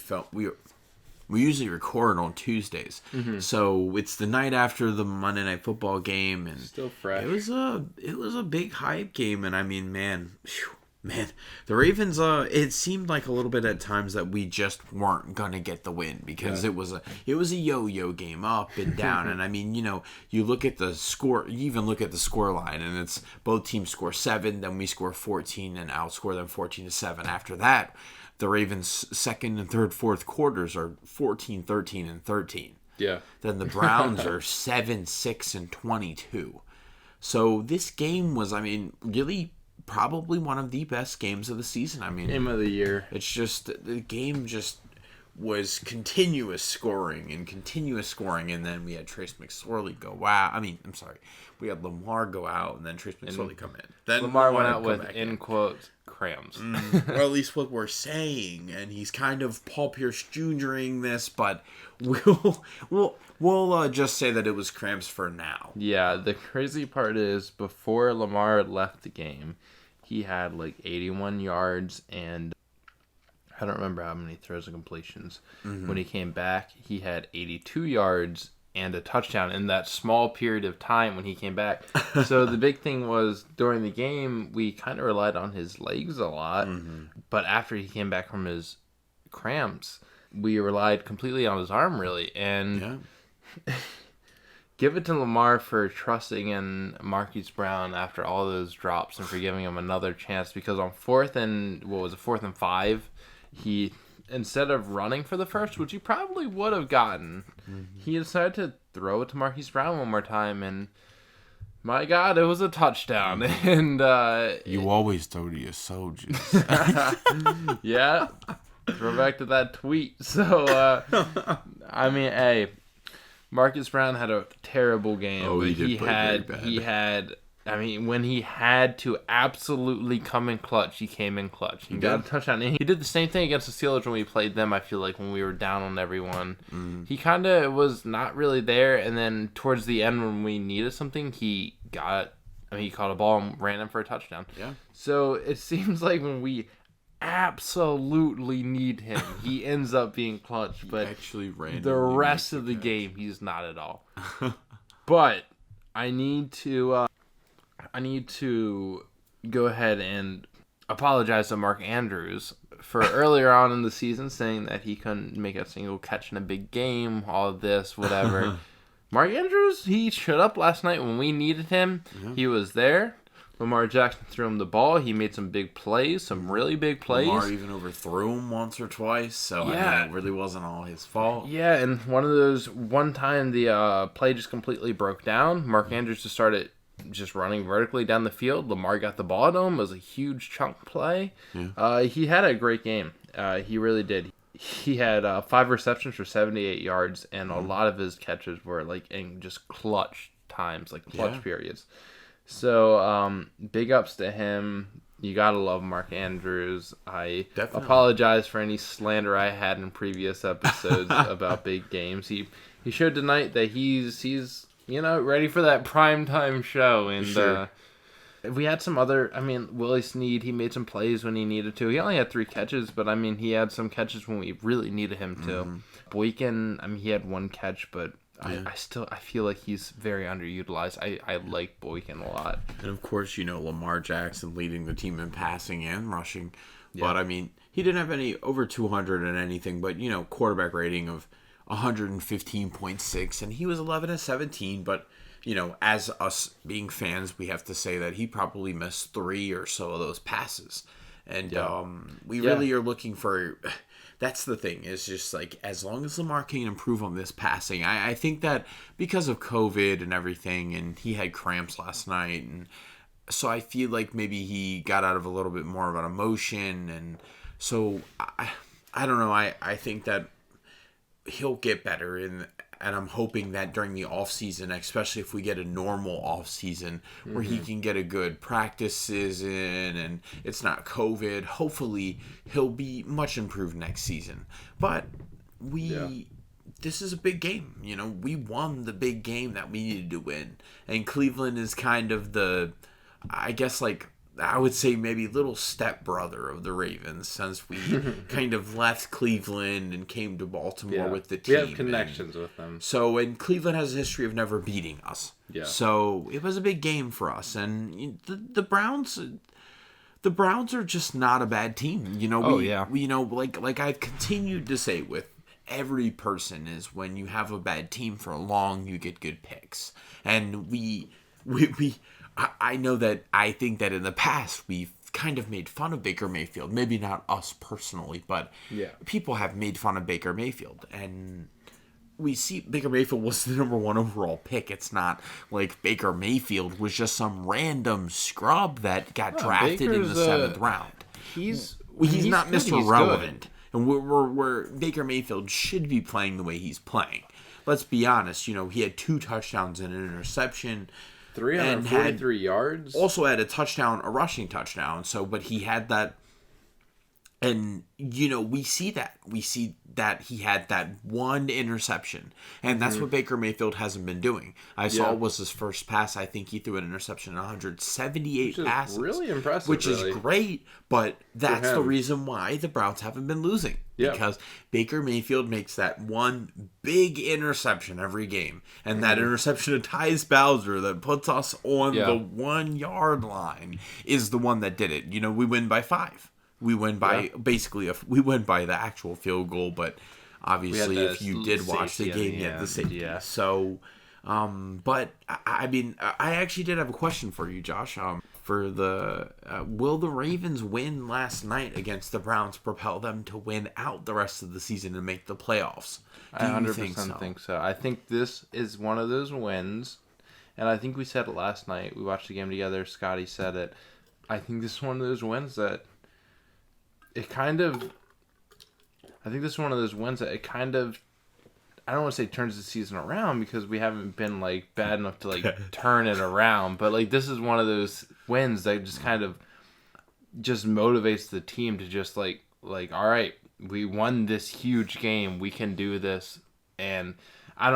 record on Tuesdays, so it's the night after the Monday Night Football game, and still fresh. It was a big hype game, and man, the Ravens. It seemed like a little bit at times that we just weren't gonna get the win because it was a yo-yo game, up and down, and you look at the score, you even look at the score line, and it's both teams score 7, then we score 14 and outscore them 14-7. After that, the Ravens' second and third, fourth quarters are 14, 13, and 13. Yeah. Then the Browns are 7-6-22. So this game was, I mean, really probably one of the best games of the season. I mean, Game of the year. it's just the game just was continuous scoring, and then we had Trace McSorley go out. I mean, I'm sorry, we had Lamar go out, and then Trace McSorley come in. Then Lamar went out with, in quotes, cramps. Or at least what we're saying, and he's kind of Paul Pierce Jr.ing this, but we'll just say that it was cramps for now. Yeah, the crazy part is before Lamar left the game, he had like 81 yards and I don't remember how many throws and completions. When he came back, he had 82 yards and a touchdown in that small period of time when he came back. So the big thing was during the game, we kind of relied on his legs a lot. But after he came back from his cramps, we relied completely on his arm, really. And give it to Lamar for trusting in Marquise Brown after all those drops and for giving him another chance. Because on 4th and 5, he, instead of running for the first, which he probably would have gotten, he decided to throw it to Marquise Brown one more time, and my God, it was a touchdown. And you always throw to your soldiers. Yeah, throw back to that tweet. So, I mean, hey, Marquise Brown had a terrible game. Oh, but he had. I mean, when he had to absolutely come in clutch, he came in clutch. He got a touchdown. And he did the same thing against the Steelers when we played them, I feel like, when we were down on everyone. He kind of was not really there, and then towards the end when we needed something, he caught a ball and ran in for a touchdown. Yeah. So it seems like when we absolutely need him, he ends up being clutch, but Actually ran the rest of the game, he's not at all. But I need to go ahead and apologize to Mark Andrews for earlier on in the season saying that he couldn't make a single catch in a big game, all of this, whatever. Mark Andrews, he showed up last night when we needed him. He was there. Lamar Jackson threw him the ball. He made some big plays, some really big plays. Lamar even overthrew him once or twice, so I mean, it really wasn't all his fault. Yeah, and one time the play just completely broke down. Mark Andrews just started just running vertically down the field. Lamar got the ball to him. It was a huge chunk play. Yeah. He had a great game. He really did. He had 5 receptions for 78 yards, and a lot of his catches were like in just clutch times, like clutch periods. So big ups to him. You gotta love Mark Andrews. I apologize for any slander I had in previous episodes about big games. He showed tonight that he's ready for that primetime show. And we had some other, Willie Snead, he made some plays when he needed to. He only had 3 catches, but he had some catches when we really needed him to. Boykin, he had 1 catch, but I feel like he's very underutilized. I like Boykin a lot. And of course, Lamar Jackson leading the team in passing and rushing. Yeah. But he didn't have any over 200 and anything, but quarterback rating of 115.6, and he was 11-17, but as us being fans, we have to say that he probably missed 3 or so of those passes. And we really are looking for, that's the thing, is just like, as long as Lamar can improve on this passing, I think that because of COVID and everything, and he had cramps last night, and so I feel like maybe he got out of a little bit more of an emotion, and so I don't know, I think that he'll get better, and I'm hoping that during the off season, especially if we get a normal off season where he can get a good practices in and it's not COVID, hopefully he'll be much improved next season. But this is a big game. We won the big game that we needed to win, and Cleveland is kind of the, I guess, like, I would say maybe little stepbrother of the Ravens, since we kind of left Cleveland and came to Baltimore with the team. We have connections with them. So, and Cleveland has a history of never beating us. Yeah. So it was a big game for us, and the Browns. The Browns are just not a bad team. Like I've continued to say with every person, is when you have a bad team for long, you get good picks, and we. I know that I think that in the past we've kind of made fun of Baker Mayfield. Maybe not us personally, but people have made fun of Baker Mayfield. And we see Baker Mayfield was the number 1 overall pick. It's not like Baker Mayfield was just some random scrub that got drafted in the 7th round. He's not good, Mr. Relevant. And we're Baker Mayfield should be playing the way he's playing. Let's be honest. He had 2 touchdowns and an interception. 343 yards. Also had a rushing touchdown. But he had that. And, we see that. We see that he had that 1 interception. And that's what Baker Mayfield hasn't been doing. I saw it was his first pass. I think he threw an interception in 178 passes. Really impressive. Which is great. But that's the reason why the Browns haven't been losing. Yep. Because Baker Mayfield makes that 1 big interception every game. And that interception to Tyus Bowser that puts us on the 1 yard line is the one that did it. We win by 5. We win by we win by the actual field goal, but obviously if you did watch the game, you had the safety. Yeah. So, but I mean, I actually did have a question for you, Josh. For the will the Ravens win last night against the Browns propel them to win out the rest of the season and make the playoffs? I 100% think so. I think this is one of those wins, and I think we said it last night. We watched the game together. Scotty said it. I think this is one of those wins that. I think this is one of those wins that it kind of, I don't want to say turns the season around because we haven't been bad enough to turn it around, but this is one of those wins that just kind of just motivates the team to just all right, we won this huge game, we can do this, and I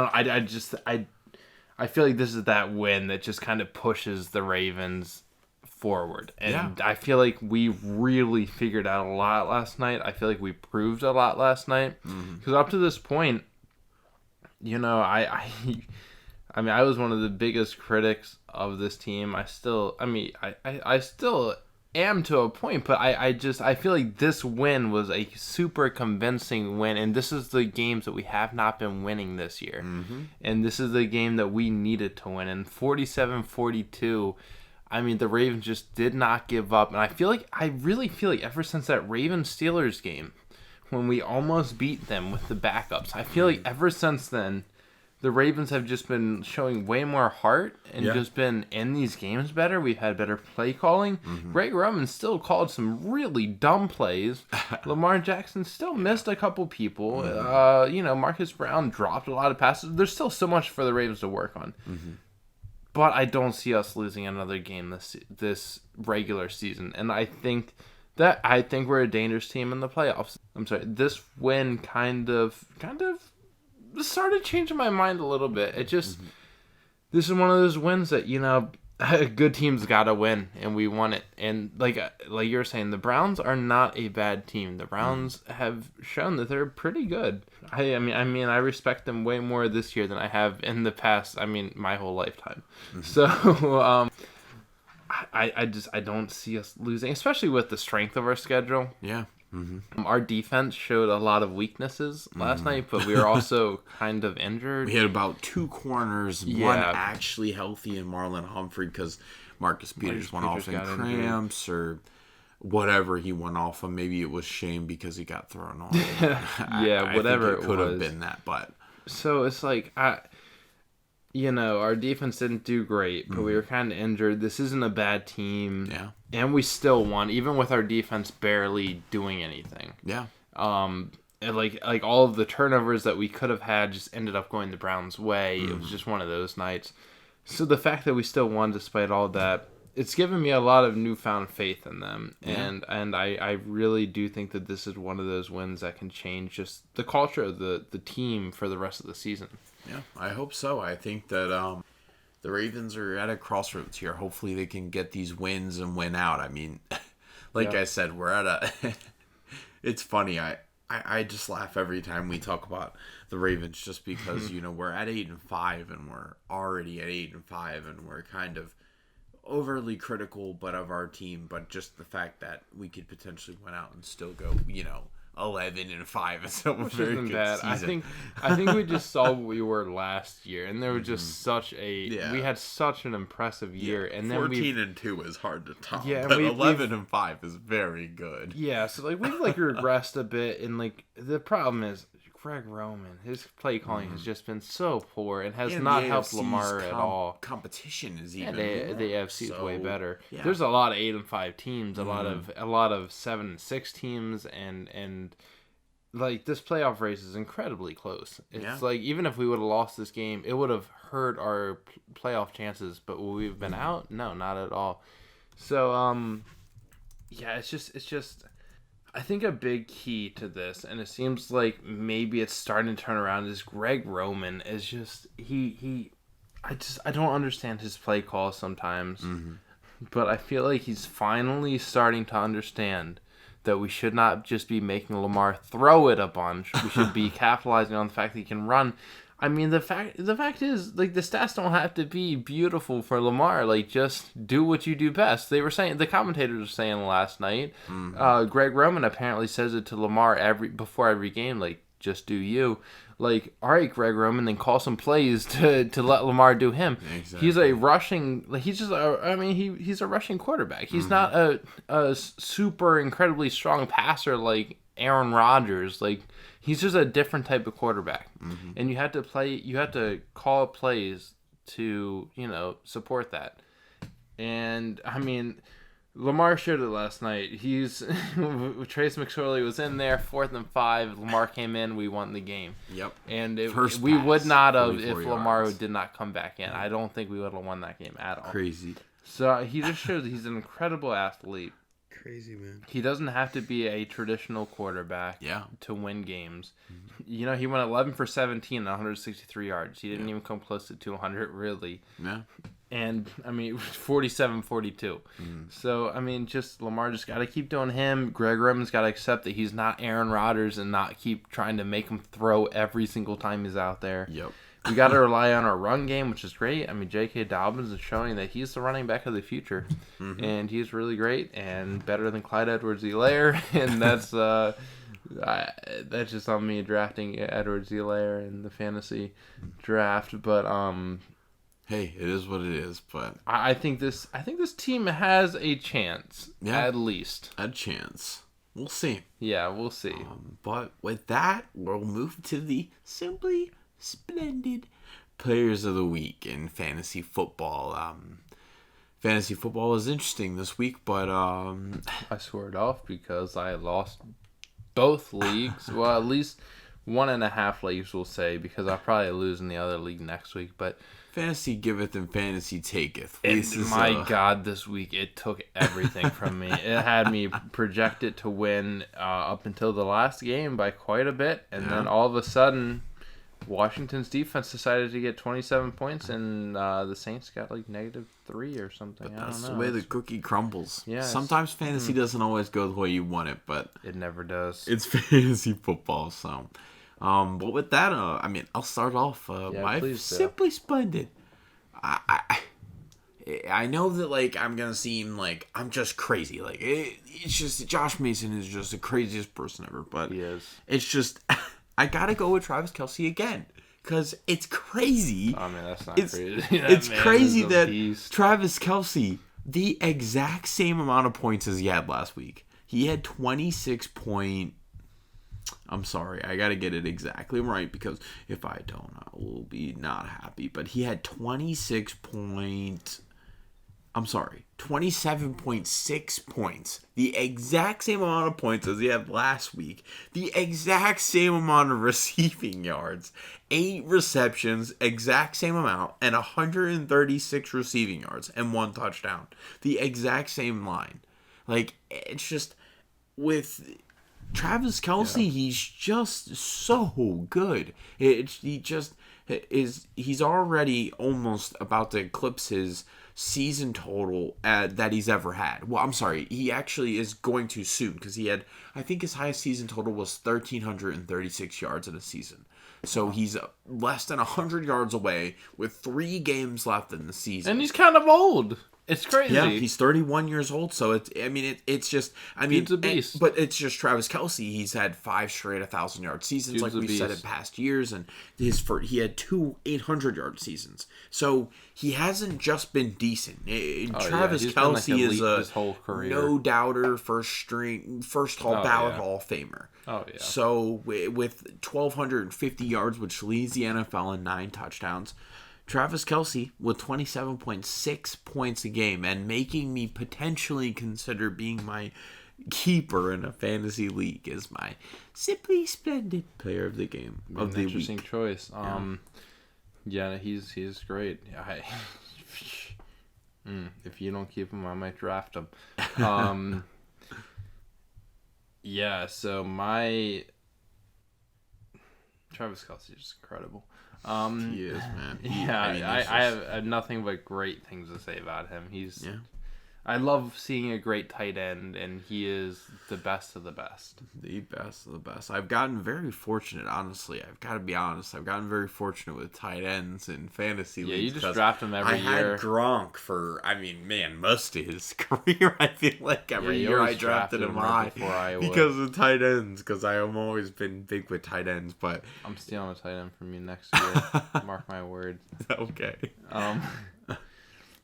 feel like this is that win that just kind of pushes the Ravens forward, and I feel like we really figured out a lot last night. I feel like we proved a lot last night because up to this point, I was one of the biggest critics of this team. I still am to a point, but I feel like this win was a super convincing win, and this is the games that we have not been winning this year, and this is the game that we needed to win. And 47-42. I mean, the Ravens just did not give up. And I really feel like ever since that Ravens-Steelers game, when we almost beat them with the backups, I feel like ever since then, the Ravens have just been showing way more heart and just been in these games better. We've had better play calling. Greg Roman still called some really dumb plays. Lamar Jackson still missed a couple people. Marcus Brown dropped a lot of passes. There's still so much for the Ravens to work on. But I don't see us losing another game this regular season. And I think we're a dangerous team in the playoffs. I'm sorry. This win kind of started changing my mind a little bit. It just this is one of those wins that, a good team's got to win, and we won it. And like you were saying, the Browns are not a bad team. The Browns have shown that they're pretty good. I mean, I respect them way more this year than I have in the past. I mean, my whole lifetime. So, I don't see us losing, especially with the strength of our schedule. Yeah. Our defense showed a lot of weaknesses last night, but we were also kind of injured. We had about 2 corners, one actually healthy, and Marlon Humphrey because Marcus Peters went off in cramps or whatever he went off of. Maybe it was shame because he got thrown off. Whatever it could have been that, but so it's our defense didn't do great, but we were kind of injured. This isn't a bad team. Yeah. And we still won, even with our defense barely doing anything. Yeah. And all of the turnovers that we could have had just ended up going the Browns' way. It was just one of those nights. So the fact that we still won despite all that, it's given me a lot of newfound faith in them. Yeah. And I really do think that this is one of those wins that can change just the culture of the team for the rest of the season. Yeah, I hope so. I think that the Ravens are at a crossroads here. Hopefully they can get these wins and win out. I mean, I said, we're at a... It's funny. I just laugh every time we talk about the Ravens just because, we're at 8-5 and we're already at 8-5 and we're kind of overly critical of our team, but just the fact that we could potentially win out and still go, 11-5 is so Which very isn't good bad. season. I think we just saw what we were last year, and there was just we had such an impressive year, and then 14-2 is hard to top. Yeah, but 11-5 is very good. Yeah, so we've regressed a bit, and the problem is Greg Roman, his play calling has just been so poor and has And not the helped AFC's Lamar at all. Competition is Yeah, even the AFC is way better. Yeah. There's a lot of 8-5 teams, a lot of 7-6 teams, and like this playoff race is incredibly close. It's like even if we would have lost this game, it would have hurt our playoff chances. But will we have been out? No, not at all. So yeah, it's just. I think a big key to this, and it seems like maybe it's starting to turn around, is Greg Roman is just I don't understand his play calls sometimes, but I feel like he's finally starting to understand that we should not just be making Lamar throw it a bunch. We should be capitalizing on the fact that he can run. I mean, the fact is, like, the stats don't have to be beautiful for Lamar. Like, just do what you do best. They were saying, the commentators were saying last night, Greg Roman apparently says it to Lamar before every game, like, just do you. Like, all right, Greg Roman, then call some plays to let Lamar do him. Exactly. He's a rushing, like, he's a rushing quarterback. He's not a super incredibly strong passer like Aaron Rodgers. Like, he's just a different type of quarterback. And you have to call plays to, support that. And I mean, Lamar showed it last night. Trace McSorley was in there, 4th and 5. Lamar came in, we won the game. Yep. And we would not have if Lamar yards. did not come back in. I don't think we would have won that game at all. Crazy. So he just shows he's an incredible athlete. Crazy, man. He doesn't have to be a traditional quarterback to win games. He went 11 for 17 on 163 yards. He didn't even come close to 200, really. Yeah. And, I mean, 47-42. So, I mean, Lamar just got to keep doing him. Greg Roman's got to accept that he's not Aaron Rodgers and not keep trying to make him throw every single time he's out there. Yep. We got to rely on our run game, which is great. I mean, J.K. Dobbins is showing that he's the running back of the future. And he's really great and better than Clyde Edwards-Helaire. And that's just on me drafting Edwards-Helaire in the fantasy draft. But hey, it is what it is. But I think this team has a chance, at least. A chance. We'll see. Yeah, we'll see. But with that, we'll move to the Simply Splendid Players of the Week in fantasy football. Fantasy football was interesting this week, but I swore it off because I lost both leagues. Well, at least 1.5 leagues, we'll say, because I'll probably lose in the other league next week. But fantasy giveth and fantasy taketh. God, this week it took everything from me. It had me projected to win up until the last game by quite a bit, and then all of a sudden, Washington's defense decided to get 27 points, and the Saints got like -3 or something. But I don't know. that's the way the cookie crumbles. Yeah, sometimes fantasy doesn't always go the way you want it, but it never does. It's fantasy football, so. But with that, I'll start off. My Simply Splendid. I know that, like, I'm gonna seem like I'm just crazy. Like, it's just Josh Mason is just the craziest person ever. But he is. It's just I gotta go with Travis Kelce again because it's crazy. I mean, that's not crazy. It's crazy that Travis Kelce, the exact same amount of points as he had last week. He had 26 point. I'm sorry, I gotta get it exactly right because if I don't, I will be not happy. But he had 27.6 points. The exact same amount of points as he had last week. The exact same amount of receiving yards. 8 receptions, exact same amount, and 136 receiving yards and 1 touchdown. The exact same line. Like, it's just with Travis Kelce, he's just so good. He's already almost about to eclipse his season total that he's ever had. Well, I'm sorry, he actually is going to soon because I think his highest season total was 1,336 yards in a season. So he's less than 100 yards away with 3 games left in the season. And he's kind of old. It's crazy. Yeah, he's 31 years old, so it's just Dude's a beast. but it's just Travis Kelce. He's had 5 straight 1,000-yard seasons, Dude's like a we've said in beast. past years, and he had 2 800-yard seasons. So he hasn't just been decent. Travis he's been, like, Kelce is elite his whole career. no doubter, first ballot Hall of Famer. Oh yeah. So with 1,250 yards, which leads the NFL in 9 touchdowns. Travis Kelce with 27.6 points a game and making me potentially consider being my keeper in a fantasy league is my simply splendid player of the game of the interesting week. choice. Yeah, he's great. If you don't keep him, I might draft him. Yeah. So my Travis Kelce is just incredible. He is, man. I have nothing but great things to say about him. I love seeing a great tight end, and he is the best of the best. The best of the best. I've gotten very fortunate, honestly. I've got to be honest. I've gotten very fortunate with tight ends in fantasy leagues. Yeah, you just draft him every year. I had Gronk for, most of his career. I feel like every year I drafted him high because of tight ends, because I have always been big with tight ends, but... I'm stealing a tight end from you next year. Mark my words. Okay.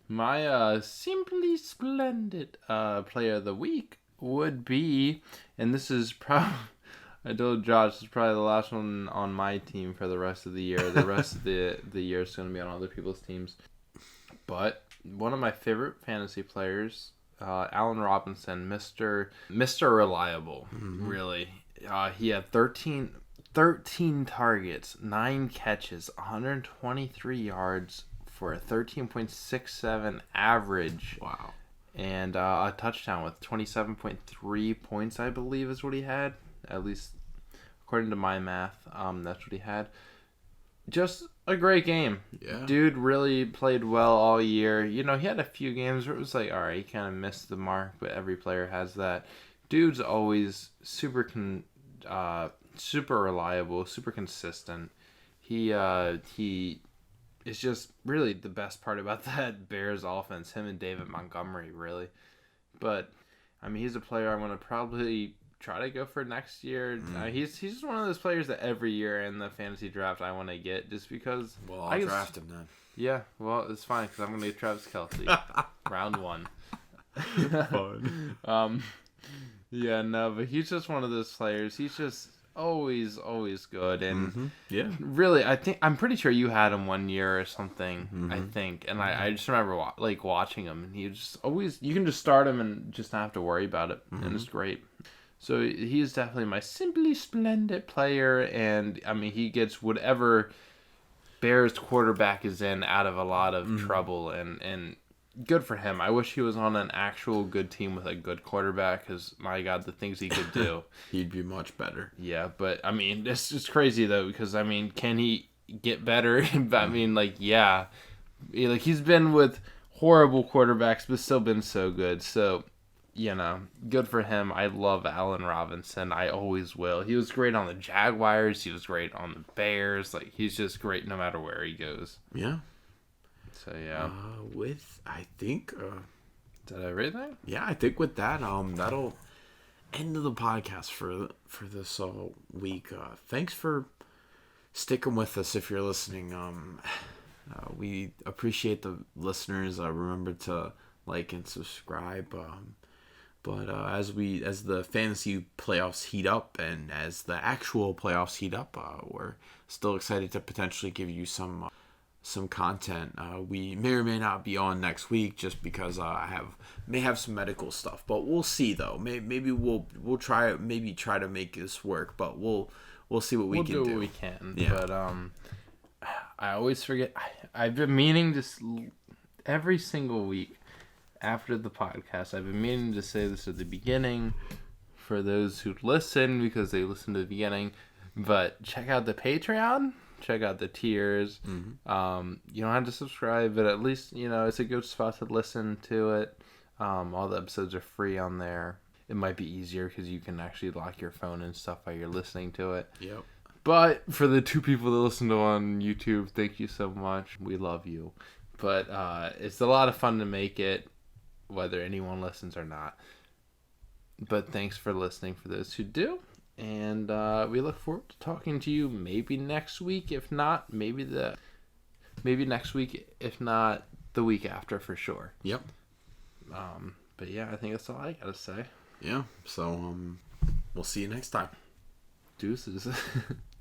My simply splendid player of the week would be, and this is probably, I told Josh, this is probably the last one on my team for the rest of the year. The rest of the year is going to be on other people's teams. But one of my favorite fantasy players, Allen Robinson, Mr. Reliable, really. He had 13 targets, 9 catches, 123 yards, for a 13.67 average. Wow. And a touchdown with 27.3 points, I believe, is what he had. At least according to my math, that's what he had. Just a great game. Yeah. Dude really played well all year. He had a few games where it was like, all right, he kind of missed the mark, but every player has that. Dude's always super reliable, super consistent. He it's just really the best part about that Bears offense, him and David Montgomery, really. But, he's a player I'm going to probably try to go for next year. He's just one of those players that every year in the fantasy draft I want to get just because... Well, I'll draft him then. Yeah, well, it's fine because I'm going to get Travis Kelce. Round 1. Fun. Yeah, no, but he's just one of those players. He's just... always good, and really I'm pretty sure you had him one year or something. I think, and I just remember watching him, and he just always, you can just start him and just not have to worry about it, and it's great. So he's definitely my simply splendid player, and he gets whatever Bears quarterback is in out of a lot of trouble, and good for him. I wish he was on an actual good team with a good quarterback, because, my God, the things he could do. He'd be much better. Yeah, but, it's just crazy, though, because, can he get better? Yeah. He's been with horrible quarterbacks, but still been so good. So, good for him. I love Allen Robinson. I always will. He was great on the Jaguars. He was great on the Bears. He's just great no matter where he goes. Yeah. So yeah, I think is that everything? Yeah, I think with that, that'll end the podcast for this week. Thanks for sticking with us if you're listening. We appreciate the listeners. Remember to like and subscribe. But as the fantasy playoffs heat up and as the actual playoffs heat up, we're still excited to potentially give you some content. We may or may not be on next week just because I may have some medical stuff, but we'll see though. Maybe we'll try to make this work, but we'll see what we can do. We'll do what we can. Yeah. But I always forget. I've been meaning to every single week after the podcast. I've been meaning to say this at the beginning for those who listen because they listen to the beginning. But check out the Patreon. Check out the tiers. You don't have to subscribe, but at least, it's a good spot to listen to it. All the episodes are free on there. It might be easier because you can actually lock your phone and stuff while you're listening to it. Yep. But for the 2 people that listen to on YouTube, thank you so much. We love you. But it's a lot of fun to make it. whether anyone listens or not. But thanks for listening for those who do. And we look forward to talking to you maybe next week. If not, maybe next week. If not, the week after for sure. Yep. But yeah, I think that's all I gotta say. Yeah. So we'll see you next time. Deuces.